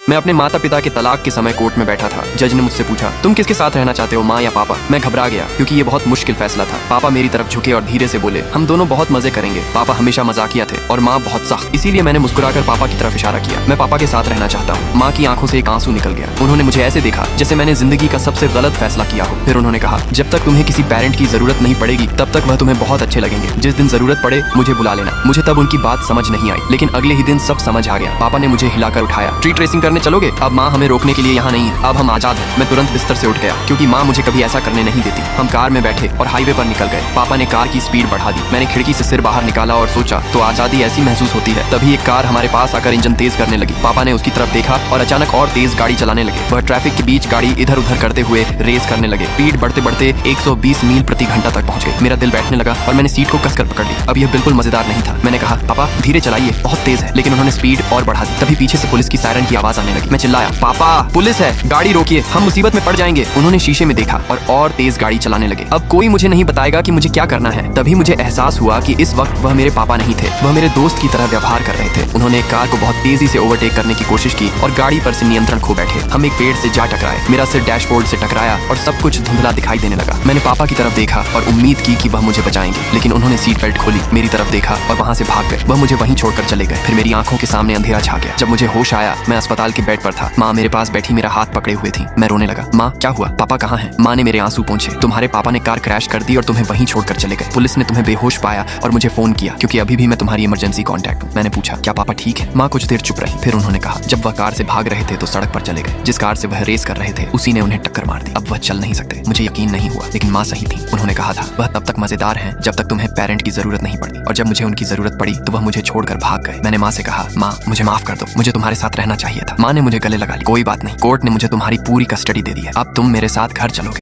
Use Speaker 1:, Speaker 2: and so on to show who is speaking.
Speaker 1: मैं अपने माता पिता के तलाक के समय कोर्ट में बैठा था। जज ने मुझसे पूछा, तुम किसके साथ रहना चाहते हो, माँ या पापा? मैं घबरा गया क्योंकि ये बहुत मुश्किल फैसला था। पापा मेरी तरफ झुके और धीरे से बोले, हम दोनों बहुत मजे करेंगे। पापा हमेशा मजाकिया थे और माँ बहुत सख्त, इसीलिए मैंने मुस्कुराकर पापा की तरफ इशारा किया। मैं पापा के साथ रहना चाहता हूँ। माँ की आंखों से एक आंसू निकल गया। उन्होंने मुझे ऐसे देखा जैसे मैंने जिंदगी का सबसे गलत फैसला किया हो। फिर उन्होंने कहा, जब तक तुम्हें किसी पेरेंट की जरूरत नहीं पड़ेगी तब तक वह तुम्हें बहुत अच्छे लगेंगे। जिस दिन जरूरत पड़े मुझे बुला लेना। मुझे तब उनकी बात समझ नहीं आई, लेकिन अगले ही दिन सब समझ आ गया। पापा ने मुझे हिलाकर उठाया। स्ट्रीट रेसिंग करने चलोगे? अब माँ हमें रोकने के लिए यहाँ नहीं है, अब हम आजाद हैं। मैं तुरंत बिस्तर से उठ गया क्योंकि माँ मुझे कभी ऐसा करने नहीं देती। हम कार में बैठे और हाईवे पर निकल गए। पापा ने कार की स्पीड बढ़ा दी। मैंने खिड़की से सिर बाहर निकाला और सोचा तो आजादी ऐसी महसूस होती है। तभी एक कार हमारे पास आकर इंजन तेज करने लगी। पापा ने उसकी तरफ देखा और अचानक और तेज गाड़ी चलाने लगे। वह ट्रैफिक के बीच गाड़ी इधर उधर करते हुए रेस करने लगे। स्पीड बढ़ते बढ़ते 120 मील प्रति घंटा तक पहुंच गए। मेरा दिल बैठने लगा और मैंने सीट को कसकर पकड़ ली। अब यह बिल्कुल मजेदार नहीं था। मैंने कहा, पापा धीरे चलाइए, बहुत तेज है। लेकिन उन्होंने स्पीड और बढ़ा दी। तभी पीछे से पुलिस की सायरन की आवाज आने लगी। मैं चिल्लाया, पापा पुलिस है, गाड़ी रोकिए, हम मुसीबत में पड़ जाएंगे। उन्होंने शीशे में देखा और तेज गाड़ी चलाने लगे। अब कोई मुझे नहीं बताएगा कि मुझे क्या करना है। तभी मुझे एहसास हुआ कि इस वक्त वह मेरे पापा नहीं थे, वह मेरे दोस्त की तरह व्यवहार कर रहे थे। उन्होंने कार को बहुत तेजी से ओवरटेक करने की कोशिश की और गाड़ी पर से नियंत्रण खो बैठे। हम एक पेड़ से जा टकराए। मेरा सिर डैशबोर्ड से टकराया और सब कुछ धुंधला दिखाई देने लगा। मैंने पापा की तरफ देखा और उम्मीद की कि वह मुझे बचाएंगे, लेकिन उन्होंने सीट बेल्ट खोली, मेरी तरफ देखा और वहां से भाग गए। वह मुझे वहीं छोड़कर चले गए। फिर मेरी आंखों के सामने अंधेरा छा गया। जब मुझे होश आया, मैं अस्पताल के बेड पर था। माँ मेरे पास बैठी मेरा हाथ पकड़े हुए थी। मैं रोने लगा। माँ क्या हुआ, पापा कहाँ हैं? माँ ने मेरे आंसू पोंछे। तुम्हारे पापा ने कार क्रैश कर दी और तुम्हें वहीं छोड़कर चले गए। पुलिस ने तुम्हें बेहोश पाया और मुझे फोन किया क्योंकि अभी भी मैं तुम्हारी इमरजेंसी कांटेक्ट हूँ। मैंने पूछा, क्या पापा ठीक है? माँ कुछ देर चुप रही। फिर उन्होंने कहा, जब वह कार से भाग रहे थे तो सड़क पर चले गए। जिस कार से वह रेस कर रहे थे उसी ने उन्हें टक्कर मार दी। अब वह चल नहीं सकते। मुझे यकीन नहीं हुआ, लेकिन माँ सही थी। उन्होंने कहा था, वह तब तक मजेदार हैं जब तक तुम्हें पेरेंट की जरूरत नहीं पड़ती, और जब मुझे उनकी जरूरत पड़ी तो वह मुझे छोड़कर भाग गए। मैंने माँ से कहा, माँ मुझे माफ कर दो, मुझे तुम्हारे साथ रहना चाहिए था। माँ ने मुझे गले लगा लिया। कोई बात नहीं, कोर्ट ने मुझे तुम्हारी पूरी कस्टडी दे दी है। अब तुम मेरे साथ घर चलोगे।